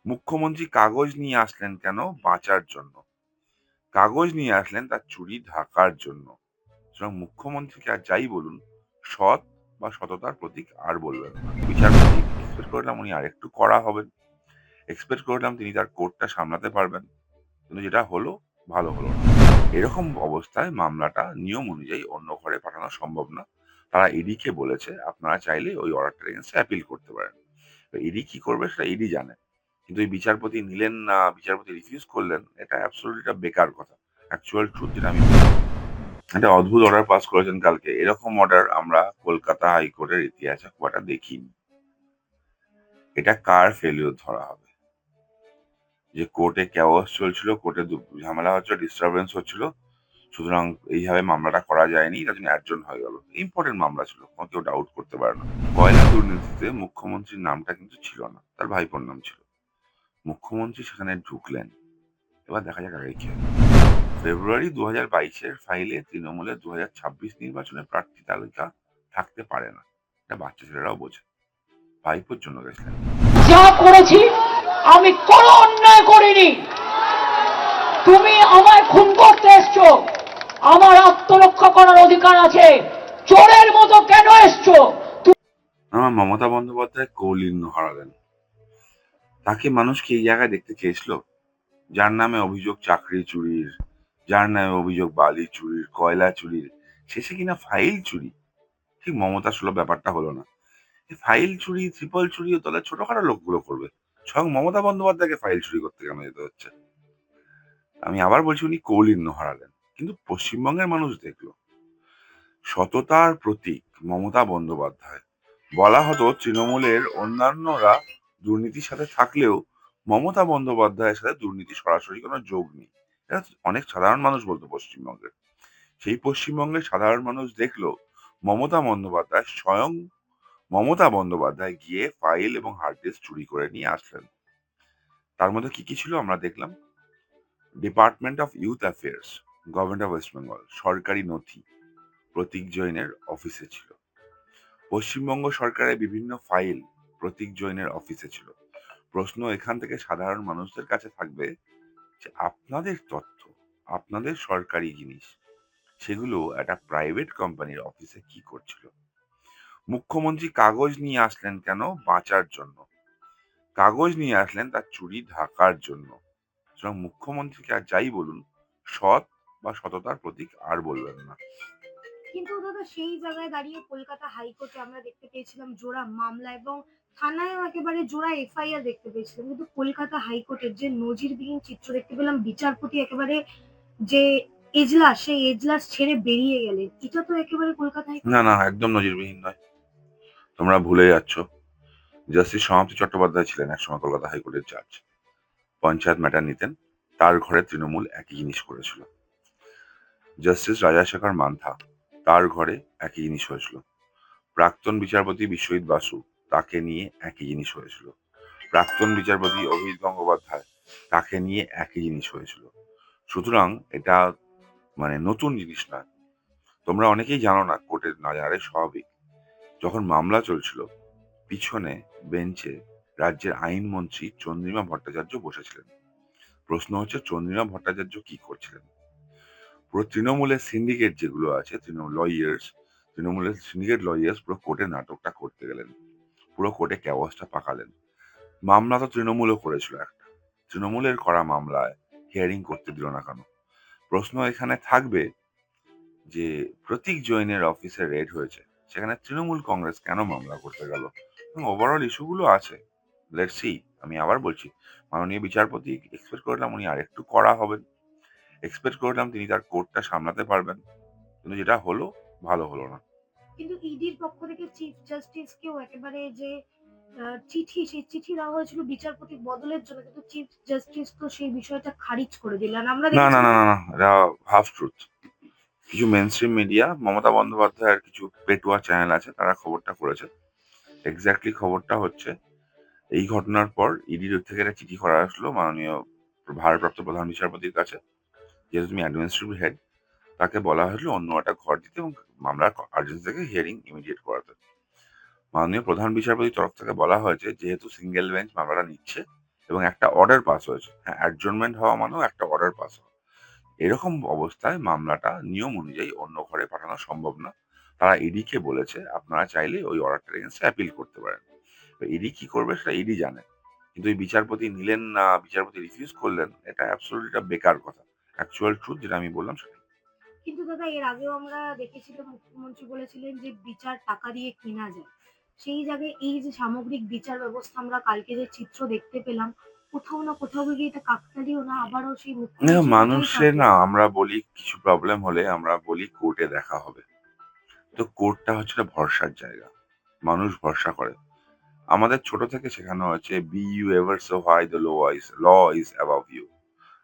মুখ্যমন্ত্রী কাগজ নিয়ে আসলেন কেন? বাঁচার জন্য। কাগজ নিয়ে আসলেন তার চুরি ঢাকার জন্য। সুতরাং মুখ্যমন্ত্রীকে আর যাই বলুন, সৎ বা সততার প্রতীক আর বলবেন না। বিচারপতি এক্সপেক্ট করলাম উনি আরেকটু কড়া হবেন। এক্সপেক্ট করলাম তিনি তার কোর্টটা সামলাতে পারবেন। কিন্তু যেটা হলো, ভালো হলো না। এরকম অবস্থায় মামলাটা নিয়ম অনুযায়ী অন্য ঘরে পাঠানো সম্ভব না। তারা ইডিকে বলেছে, আপনারা চাইলে ওই অর্ডারটার এগেইনস্টে অ্যাপিল করতে পারেন। তো ইডি কি করবে সেটা ইডি জানে। কিন্তু এই বিচারপতি নিলেন না, বিচারপতি রিফিউজ করলেন, এটা অ্যাবসলিউটলি একটা বেকার কথা। অ্যাকচুয়াল ট্রুথ যেটা আমি বলছি। একটা অদ্ভুত অর্ডার পাস করেছেন কালকে। এরকম অর্ডার আমরা কলকাতা হাইকোর্টের ইতিহাসে খুব একটা দেখিনি। এটা কার ফেলিওর ধরা হবে? যে কোর্টে chaos চলছিল, কোর্টে ঝামেলা হচ্ছিল, ডিস্টারবেন্স হচ্ছিল। সুতরাং এইভাবে মামলাটা করা যায়নি, তার জন্য অ্যাডজন হয়ে গেল। ইম্পর্টেন্ট মামলা ছিল, কেউ ডাউট করতে পারে না। কয়লা দুর্নীতিতে মুখ্যমন্ত্রীর নামটা কিন্তু ছিল না, তার ভাইপোর নাম ছিল। মুখ্যমন্ত্রী সেখানে ঢুকলেন। এবার দেখা যাক আগে কি হয়। ফেব্রুয়ারি 2022-এর ফাইলে তৃণমূলের 2026 নির্বাচনের প্রার্থী তালিকা থাকতে পারে না। এটা বাচ্চা ছেলেরাও বোঝে। ভাইপোর জন্য গেছিলেন। যা করেছি আমি কোনো অন্যায় করিনি। তুমি আমায় খুন করতে এসছো, আমার আত্মরক্ষা করার অধিকার আছে। চোরের মতো কেন এসছো? আমার মমতা বন্দ্যোপাধ্যায় কৌলিন্য হারালেন। তাকে মানুষ কি এই জায়গায় দেখতে চেয়েছিল? যার নামে অভিযোগ চাকরি চুরির, যার নামে অভিযোগ বালি চুরির, কয়লা চুরির, শেষে কিনা ফাইল চুরি। ঠিক মমতা সুলভ ব্যাপারটা হলো না। এই ফাইল চুরি, ট্রিপল চুরিও তাহলে ছোটখাটো লোকগুলো করবে। স্বয়ং মমতা বন্দ্যোপাধ্যায়কে ফাইল চুরি করতে কেন যেতে হচ্ছে? আমি আবার বলছি, উনি কৌলিন্য হারালেন। কিন্তু পশ্চিমবঙ্গের মানুষ দেখলো সততার প্রতীক মমতা বন্দ্যোপাধ্যায়। বলা হতো তৃণমূলের অন্যান্যরা দুর্নীতির সাথে থাকলেও মমতা বন্দ্যোপাধ্যায়ের সাথে দুর্নীতি সরাসরি কোনো যোগ নেই। এটা অনেক সাধারণ মানুষ বলতো পশ্চিমবঙ্গের। সেই পশ্চিমবঙ্গের সাধারণ মানুষ দেখলো মমতা বন্দ্যোপাধ্যায় স্বয়ং মমতা বন্দ্যোপাধ্যায় গিয়ে ফাইল এবং হার্ড ডিস্ক চুরি করে নিয়ে আসলেন। তার মধ্যে কি কি ছিল আমরা দেখলাম। Department of youth affairs, government of West Bengal, সরকারি নথি প্রতীক জৈনের অফিসে ছিল। পশ্চিমবঙ্গ সরকারের বিভিন্ন ফাইল প্রতীক জৈনের অফিসে ছিল। প্রশ্ন এখান থেকে সাধারণ মানুষদের কাছে থাকবে যে আপনাদের তথ্য, আপনাদের সরকারি জিনিস, সেগুলো একটা প্রাইভেট কোম্পানির অফিসে কি করছিল? মুখ্যমন্ত্রী কাগজ নিয়ে আসলেন কেন? বাঁচার জন্য। কাগজ নিয়ে আসলেন তার চুরি ঢাকার জন্য। সুতরাং মুখ্যমন্ত্রীকে আর যাই বলুন, সৎ বা সততার প্রতীক আর বলবেন না। কিন্তু দাদা সেই জায়গায় দাঁড়িয়ে কলকাতা হাইকোর্টে আমরা দেখতে পেয়েছিলাম জোড়া মামলা এবং থানায়ও একেবারে জোড়া এফআইআর দেখতে পেয়েছিলাম, কিন্তু কলকাতা হাইকোর্টের যে নজিরবিহীন চিত্র দেখতে পেলাম, বিচারপতি একেবারে যে এজলাস সেই এজলাস ছেড়ে বেরিয়ে গেলেন, এটা তো একেবারে কলকাতা না, হাইকোর্টের। না, একদম নজিরবিহীন নয়। তোমরা ভুলে যাচ্ছ। জাস্টিস সমাপ্তি চট্টোপাধ্যায় ছিলেন একসময় কলকাতা হাইকোর্টের জাজ। পঞ্চায়েত ম্যাটার নিতেন, তার ঘরে তৃণমূল একই জিনিস করেছিল। জাস্টিস রাজাশেখর মান্থা, তার ঘরে একই জিনিস হয়েছিল। প্রাক্তন বিচারপতি বিশ্বজিৎ বাসু, তাকে নিয়ে একই জিনিস হয়েছিল। প্রাক্তন বিচারপতি অভিজিৎ গঙ্গোপাধ্যায়, তাকে নিয়ে একই জিনিস হয়েছিল। সুতরাং এটা নতুন জিনিস নয়। তোমরা অনেকেই জানো না, কোর্টের না জানাটাই স্বাভাবিক। যখন মামলা চলছিল, পিছনে বেঞ্চে রাজ্যের আইনমন্ত্রী চন্দ্রিমা ভট্টাচার্য বসেছিলেন। প্রশ্ন হচ্ছে, চন্দ্রিমা ভট্টাচার্য কি করছিলেন? পুরো তৃণমূলের সিন্ডিকেট যেগুলো আছে, তৃণমূলের সিন্ডিকেট লয়ার্স পুরো কোর্টে নাটকটা করতে গেলেন। পুরো কোর্টে ক্যাওয়াসটা পাকালেন। মামলা তো তৃণমূলও করেছিল একটা। তৃণমূলের করা মামলায় হিয়ারিং করতে দিল না কেন? প্রশ্ন এখানে থাকবে যে প্রতীক জৈনের অফিসে রেড হয়েছে, সেখানে তৃণমূল কংগ্রেস কেন মামলা করতে গেল? ওভারঅল ইস্যুগুলো আছে। Let's see. আমি আবার বলছি, মাননীয় বিচারপতি এক্সপেক্ট করলাম উনি আরেকটু কড়া হবেন। এক্সপেক্ট করলাম তিনি তার কোর্টটা সামলাতে পারবেন। কিন্তু যেটা হলো, ভালো হলো না। কিন্তু ইডির পক্ষ থেকে চিফ জাস্টিসকেও একেবারে যে চিঠি, সেই চিঠি দেওয়া হয়েছিল বিচারপতি বদলের জন্য, কিন্তু চিফ জাস্টিস তো সেই বিষয়টা খারিজ করে দিলেন আমরা না, না, না, দেখেছিলাম। না, না, এটা হাফ ট্রুথ। কিছু মেনস্ট্রিম মিডিয়া, মমতা বন্দ্যোপাধ্যায়ের কিছু পেটুয়া চ্যানেল আছে, তারা খবরটা করেছে। এক্স্যাক্টলি খবরটা হচ্ছে, এই ঘটনার পর ইডির থেকে একটা চিঠি করা আসলো মাননীয় ভারপ্রাপ্ত প্রধান বিচারপতির কাছে। যেহেতু তুমি অ্যাডমিনিস্ট্রেটিভ হেড, তাকে বলা হয়েছিল অন্য একটা ঘর দিতে এবং মামলার আর্জেন্সি থেকে হিয়ারিং ইমিডিয়েট করাতে। মাননীয় প্রধান বিচারপতির তরফ থেকে বলা হয়েছে, যেহেতু সিঙ্গেল বেঞ্চ মামলাটা নিচ্ছে, এবং একটা অর্ডার পাস হয়েছে। হ্যাঁ, অ্যাডজর্নমেন্ট হওয়া মানেও একটা অর্ডার পাস হওয়া। এরকম অবস্থায় মামলাটা নিয়ম অনুযায়ী অন্য ঘরে পাঠানো সম্ভব না। তারা ইডিকে বলেছে আপনারা চাইলে ওই অর্ডারটার এগেইনস্টে অ্যাপিল করতে পারেন। ইডি কি করবে সেটা ইডি জানে। কিন্তু এই বিচারপতি নিলেন না, বিচারপতি রিফিউজ করলেন, এটা অ্যাবসলিউটলি একটা বেকার কথা। অ্যাকচুয়াল ট্রুথ যেটা আমি বললাম সেটাই। কিন্তু দাদা এর আগেও আমরা দেখেছিলাম মুখ্যমন্ত্রী বলেছিলেন যে বিচার টাকা দিয়ে কেনা যায়। সেই জায়গায় এই যে সামগ্রিক বিচার ব্যবস্থা আমরা কালকে যে চিত্র দেখতে পেলাম, কোথাও না কোথাও গিয়ে এটা কাকতালীয় না আবারও সেই না, মুখ্যমন্ত্রীর কথাই মানুষের সঠিক? না আমরা বলি কিছু প্রবলেম হলে আমরা বলি কোর্টে দেখা হবে। তো কোর্টটা হচ্ছে একটা ভরসার জায়গা। মানুষ ভরসা করে। আমাদের ছোট থেকে শেখানো হয়েছে be you ever so high the law is above you.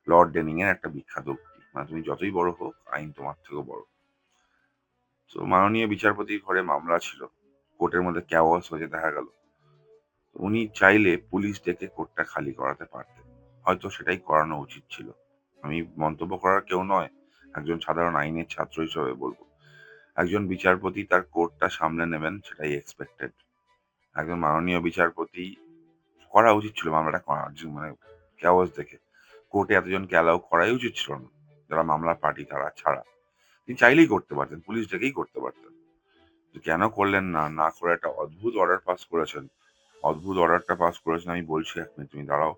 Lord Denning এর একটা বিখ্যাত উক্তি। মানে তুমি যতই বড় হোক আইন তোমার থেকেও বড়। তো মাননীয় বিচারপতির ঘরে মামলা ছিল। কোর্টের মধ্যে কেওয়াস হয়েছে দেখা গেল। উনি চাইলে পুলিশ ডেকে কোর্টটা খালি করাতে পারতেন। হয়তো সেটাই করানো উচিত ছিল। আমি মন্তব্য করার কেউ নয়। একজন সাধারণ আইনের ছাত্র হিসেবে বলবো। একজন বিচারপতি তার কোর্টটা সামলে নেবেন সেটাই এক্সপেক্টেড। একজন মাননীয় বিচারপতি করা উচিত ছিল মামলাটা মানে কেওয়াস দেখে। কোর্টে এতজনকে অ্যালাউ করাই উচিত ছিল না। যারা মামলার পার্টি তারা ছাড়া। তিনি চাইলেই করতে পারতেন। পুলিশ ডেকেই করতে পারতেন। তো কেন করলেন না? না করে একটা অদ্ভুত অর্ডার পাস করেছেন। অদ্ভুত অর্ডারটা পাস করেছেন আমি বলছি ১ মিনিট তুমি দাঁড়াও।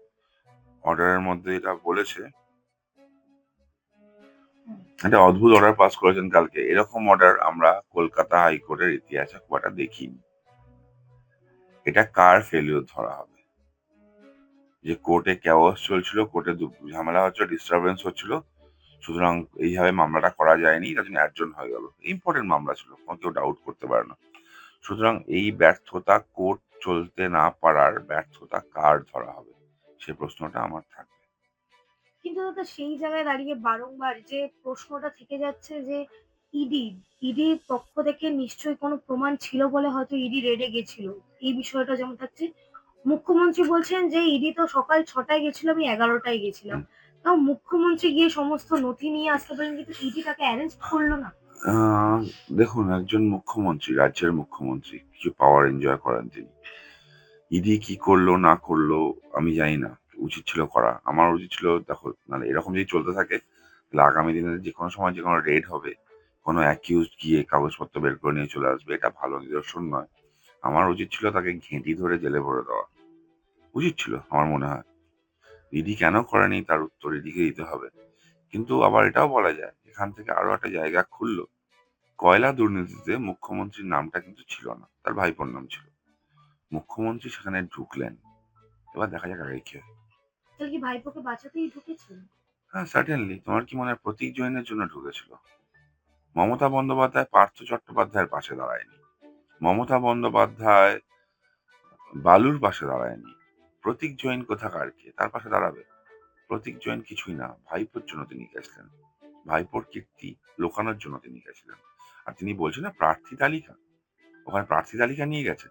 অর্ডারের মধ্যে এটা বলেছে, একটা অদ্ভুত অর্ডার পাস করেছেন কালকে। এরকম অর্ডার আমরা কলকাতা হাইকোর্টের ইতিহাসে খুব একটা দেখিনি। এটা কার ফেলিউর ধরা হবে? যে কোর্টে কেওয়াস চলছিল, কোর্টে ঝামেলা হচ্ছিল, ডিস্টারবেন্স হচ্ছিল। সুতরাং এইভাবে মামলাটা করা যায়নি। তার জন্য অ্যাডজন হয়ে গেল। ইম্পর্টেন্ট মামলা ছিল। কেউ ডাউট করতে পারে না। সুতরাং এই ব্যর্থতা কোর্ট চলতে না পারার ব্যর্থতা কার ধরা হবে? সে প্রশ্নটা আমার থাকবে। কিন্তু দাদা সেই জায়গায় দাঁড়িয়ে বারংবার যে প্রশ্নটা থেকে যাচ্ছে যে ইডি ইডির পক্ষ থেকে নিশ্চয়ই কোনো প্রমাণ ছিল বলে হয়তো ইডি রেডে গেছিল। এই বিষয়টা যেমন থাকছে, মুখ্যমন্ত্রী বলছেন যে ইডি তো সকাল ৬টায় গেছিল, আমি ১১টায় গেছিলাম। হুম। তাও মুখ্যমন্ত্রী গিয়ে সমস্ত নথি নিয়ে আসতে পারেন, কিন্তু ইডি তাকে অ্যারেস্ট করলো না। আহ, দেখুন, একজন মুখ্যমন্ত্রী, রাজ্যের মুখ্যমন্ত্রী, কিছু পাওয়ার এনজয় করেন তিনি। ইডি কি করলো না করলো আমি জানি না। উচিত ছিল করা। আমার উচিত ছিল, দেখো, মানে এরকম যদি চলতে থাকে তাহলে আগামী দিনে যেকোনো সময় যেকোনো রেড হবে, কোনো অ্যাকিউজড গিয়ে কাগজপত্র বের করে নিয়ে চলে আসবে, এটা ভালো নিদর্শন নয়। আমার উচিত ছিল তাকে ঘেঁটি ধরে জেলে ভরে দেওয়া। উচিত ছিল আমার মনে হয়। ইডি কেন করেনি তার উত্তর ইডিকে দিতে হবে। কিন্তু আবার এটাও বলা যায় এখান থেকে আরো একটা জায়গা খুললো। কয়লা দুর্নীতিতে মুখ্যমন্ত্রীর নামটা কিন্তু ছিল না, তার ভাইপোর নাম ছিল। মুখ্যমন্ত্রী সেখানে ঢুকলেন। এবার দেখা যাক আগে কি হয়। তাহলে কি ভাইপোকে বাঁচাতেই ঢুকেছেন? হ্যাঁ, সার্টেনলি। তোমার কি মনে হয় প্রতীক জৈনের জন্য ঢুকেছিল? মমতা বন্দ্যোপাধ্যায় পার্থ চট্টোপাধ্যায়ের পাশে দাঁড়ায়নি। মমতা বন্দ্যোপাধ্যায় বালুর পাশে দাঁড়ায়নি। প্রতীক জৈন কোথাকার কে তার পাশে দাঁড়াবে? প্রতীক জৈন কিছুই না, ভাইপোর জন্য তিনি গেছিলেন। ভাইপোর কীর্তি লোকানোর জন্য তিনি গেছিলেন। আর তিনি বলছেন না প্রার্থী তালিকা, ওখানে প্রার্থী তালিকা নিয়ে গেছে।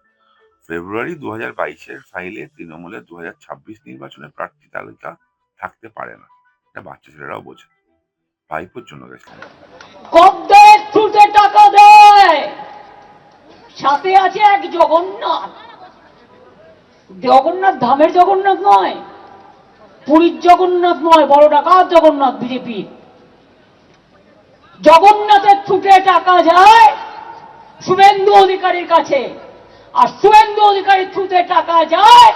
ফেব্রুয়ারি ২০২২-এর ফাইলে তৃণমূলের ২০২৬ নির্বাচনের প্রার্থী তালিকা থাকতে পারে না। এটা বাচ্চা ছেলেরাও বোঝে। ভাইপোর জন্য গেছিলেন। গদ্দারের থ্রুতে টাকা দেয়, সাথে আছে এক জগন্নাথ। জগন্নাথ ধামের জগন্নাথ নয়, পুরীর জগন্নাথ নয়, বড় ডাকাত জগন্নাথ বিজেপির। জগন্নাথের থ্রুতে টাকা যায় শুভেন্দু অধিকারীর কাছে, আর শুভেন্দু অধিকারীর থ্রুতে টাকা যায়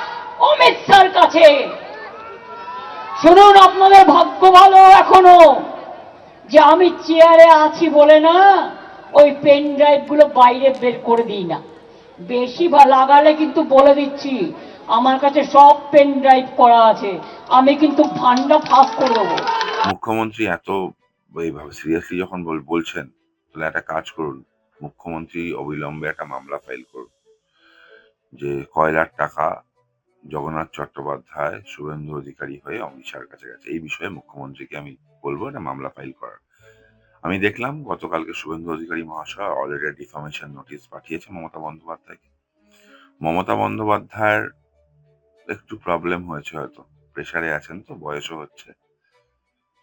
অমিত শাহর কাছে। শুনুন, আপনাদের ভাগ্য ভালো এখনো যে আমি চেয়ারে আছি বলে না ওই পেন ড্রাইভ গুলো বাইরে বের করে দিই না। বেশি লাগালে কিন্তু বলে দিচ্ছি আমার কাছে সব পেন ড্রাইভ করা আছে, আমি কিন্তু ভান্ডা ফাঁস করে দেবো। মুখ্যমন্ত্রী এত এইভাবে সিরিয়াসলি যখন বলছেন, তাহলে একটা কাজ করুন। মুখ্যমন্ত্রী অবিলম্বে একটা মামলা ফাইল করুন যে কয়লার টাকা জগন্নাথ চট্টোপাধ্যায় শুভেন্দু অধিকারী হয়ে অমিত শাহর কাছে গেছে। এই বিষয়ে মুখ্যমন্ত্রীকে আমি বলবো একটা মামলা ফাইল করার। আমি দেখলাম গতকালকে শুভেন্দু অধিকারী মহাশয় অলরেডি ডিফামেশন নোটিশ পাঠিয়েছে মমতা বন্দ্যোপাধ্যায়কে। মমতা বন্দ্যোপাধ্যায়ের একটু প্রবলেম হয়েছে, হয়তো প্রেসারে আছেন, তো বয়সও হচ্ছে।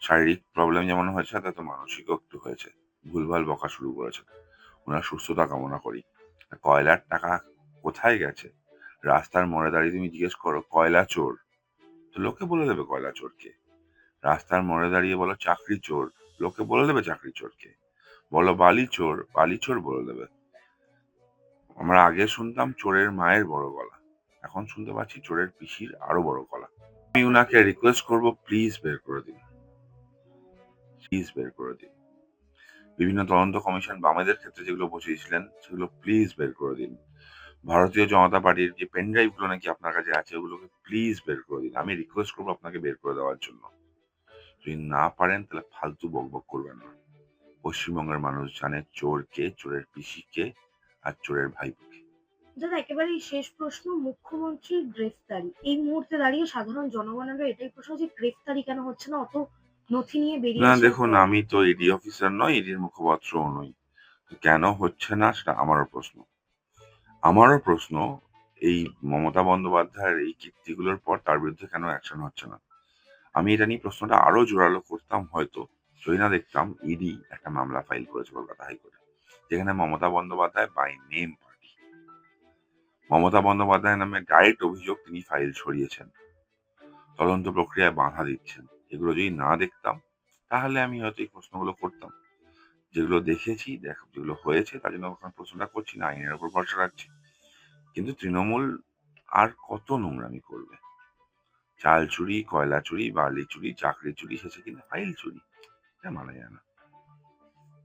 শারীরিক প্রবলেম যেমন হয়েছে তাতে মানসিকও একটু হয়েছে। ভুলভাল বকা শুরু করেছে। ওনার সুস্থতা কামনা করি। আর কয়লার টাকা কোথায় গেছে? রাস্তার মোড়ে দাঁড়িয়ে তুমি জিজ্ঞেস করো কয়লা চোর, তো লোকে বলে দেবে কয়লা চোরকে। রাস্তার মোড়ে দাঁড়িয়ে বলো চাকরি চোর, লোকে বলে দেবে চাকরি চোরকে। বলো বালি চোর বলে দেবে। আমরা আগে শুনতাম চোরের মায়ের বড় গলা, এখন শুনতে পাচ্ছি চোরের পিসির আরো বড় গলা। আমি উনাকে রিকোয়েস্ট করব, প্লিজ বের করে দিন, প্লিজ বের করে দিন। বিভিন্ন তদন্ত কমিশন বামেদের ক্ষেত্রে যেগুলো বসিয়েছিলেন সেগুলো প্লিজ বের করে দিন। ভারতীয় জনতা পার্টির যে পেন ড্রাইভ গুলো নাকি আপনার কাছে আছে ওগুলোকে প্লিজ বের করে দিন। আমি রিকোয়েস্ট করবো আপনাকে বের করে দেওয়ার জন্য। যদি না পারেন তাহলে ফালতু বকবক করবেন না। পশ্চিমবঙ্গের মানুষ জানে চোর কে, চোরের পিসি কে, আর চোরের ভাইপো কে। দাদা একেবারেই শেষ প্রশ্ন, মুখ্যমন্ত্রীর গ্রেফতারি এই মুহূর্তে দাঁড়িয়ে সাধারণ জনগণেরও এটাই প্রশ্ন যে গ্রেফতারি কেন হচ্ছে না? অত নথি নিয়ে বেরিয়ে না আসার দেখুন, পর। আমি তো ইডি অফিসার নই, ইডির মুখপাত্রও নই। তো কেন হচ্ছে না সেটা আমারও প্রশ্ন। আমারও প্রশ্ন, এই মমতা বন্দ্যোপাধ্যায়ের এই কীর্তিগুলোর পর তার বিরুদ্ধে কেন অ্যাকশন হচ্ছে না। আমি এটা নিয়ে প্রশ্নটা আরো জোরালো করতাম হয়তো যদি না দেখতাম ইডি একটা মামলা ফাইল করেছে কলকাতা হাইকোর্টে, যেখানে Mamata Bandyopadhyay by name party. Mamata Bandyopadhyay নামে ডাইরেক্ট অভিযোগ তিনি ফাইল ছড়িয়েছেন, তদন্ত প্রক্রিয়ায় বাধা দিচ্ছেন। এগুলো যদি না দেখতাম তাহলে আমি হয়তো এই প্রশ্নগুলো করতাম। যেগুলো দেখেছি, যেগুলো হয়েছে তার জন্য এখন প্রশ্নটা করছি না, আইনের উপর ভরসা রাখছি। কিন্তু তৃণমূল আর কত নোংরামি করবে? চাল চুরি, কয়লা চুরি, বার্লি চুরি, চাকরি চুরি, শেষে কিনা ফাইল চুরি। এটা মানা যায় না।